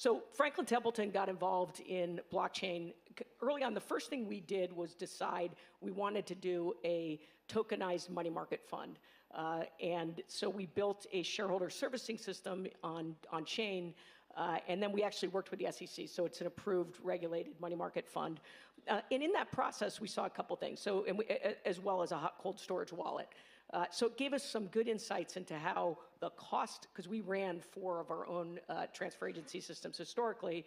So Franklin Templeton got involved in blockchain. Early on, the first thing we did was decide we wanted to do a tokenized money market fund. And so we built a shareholder servicing system on chain, and then we actually worked with the SEC. So it's an approved, regulated money market fund. And in that process, we saw a couple things. So, as well as a hot cold storage wallet. So it gave us some good insights into how the cost, because we ran 4 of our own transfer agency systems historically,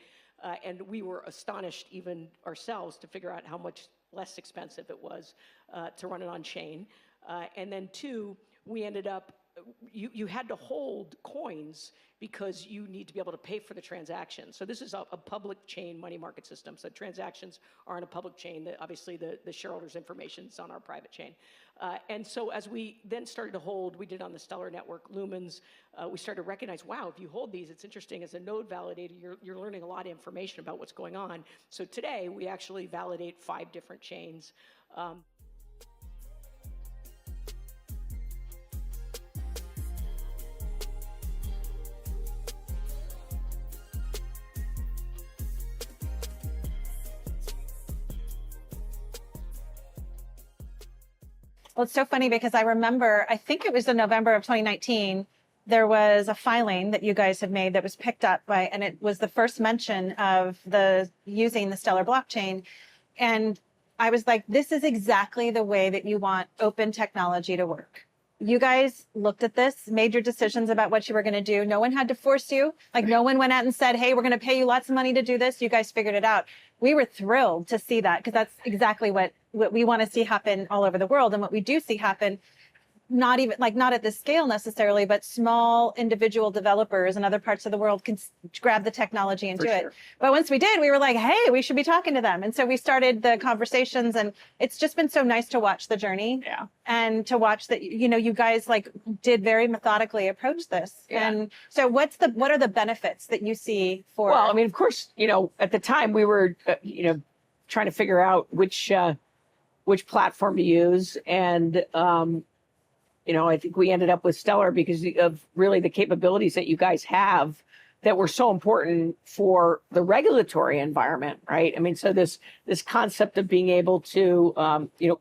and we were astonished even ourselves to figure out how much less expensive it was to run it on chain. And then 2, we ended up, you had to hold coins because you need to be able to pay for the transaction. So this is a public chain money market system. So transactions are on a public chain. Obviously, the shareholders' information is on our private chain. And so as we then started to hold, we did on the Stellar network, Lumens, we started to recognize, wow, if you hold these, it's interesting. As a node validator, you're learning a lot of information about what's going on. So today, we actually validate 5 different chains. Well, it's so funny because I remember, I think it was in November of 2019, there was a filing that you guys have made that was picked up by, and it was the first mention of using the Stellar blockchain. And I was like, this is exactly the way that you want open technology to work. You guys looked at this, made your decisions about what you were going to do. No one had to force you. Like no one went out and said, hey, we're going to pay you lots of money to do this. You guys figured it out. We were thrilled to see that because that's exactly what we want to see happen all over the world. And what we do see happen, not at this scale necessarily, but small individual developers in other parts of the world can grab the technology and do it. But once we did, we were like, hey, we should be talking to them. And so we started the conversations, and it's just been so nice to watch the journey. Yeah. And to watch that, you guys did very methodically approach this. Yeah. And so what are the benefits that you see for? Well, I mean, of course, at the time we were, trying to figure out which platform to use. And, I think we ended up with Stellar because of really the capabilities that you guys have that were so important for the regulatory environment, right? I mean, so this concept of being able to,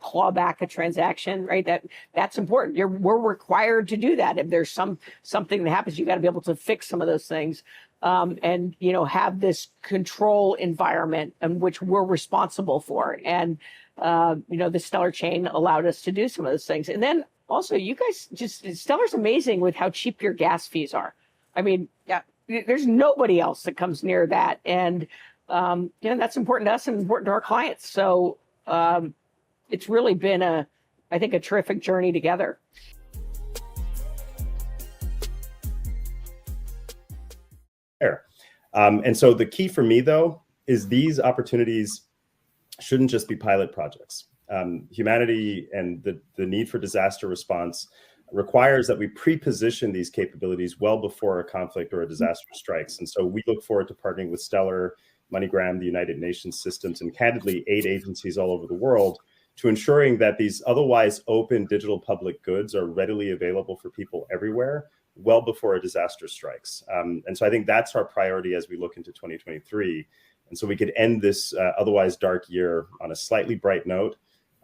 claw back a transaction, right? That's important. We're required to do that. If there's something that happens, you got to be able to fix some of those things, and have this control environment in which we're responsible for. And the Stellar chain allowed us to do some of those things, and then. Also, you guys Stellar's amazing with how cheap your gas fees are. I mean, yeah, there's nobody else that comes near that. And, that's important to us and important to our clients. So it's really been I think, a terrific journey together. And so the key for me, though, is these opportunities shouldn't just be pilot projects. Humanity and the need for disaster response requires that we pre-position these capabilities well before a conflict or a disaster strikes. And so we look forward to partnering with Stellar, MoneyGram, the United Nations systems, and candidly, aid agencies all over the world to ensuring that these otherwise open digital public goods are readily available for people everywhere well before a disaster strikes. And so I think that's our priority as we look into 2023. And so we could end this otherwise dark year on a slightly bright note.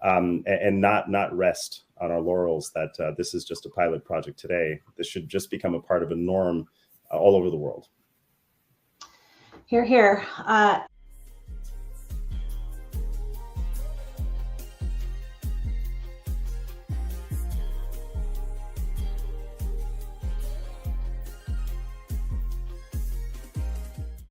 And not rest on our laurels that this is just a pilot project today. This should just become a part of a norm all over the world. Hear, hear.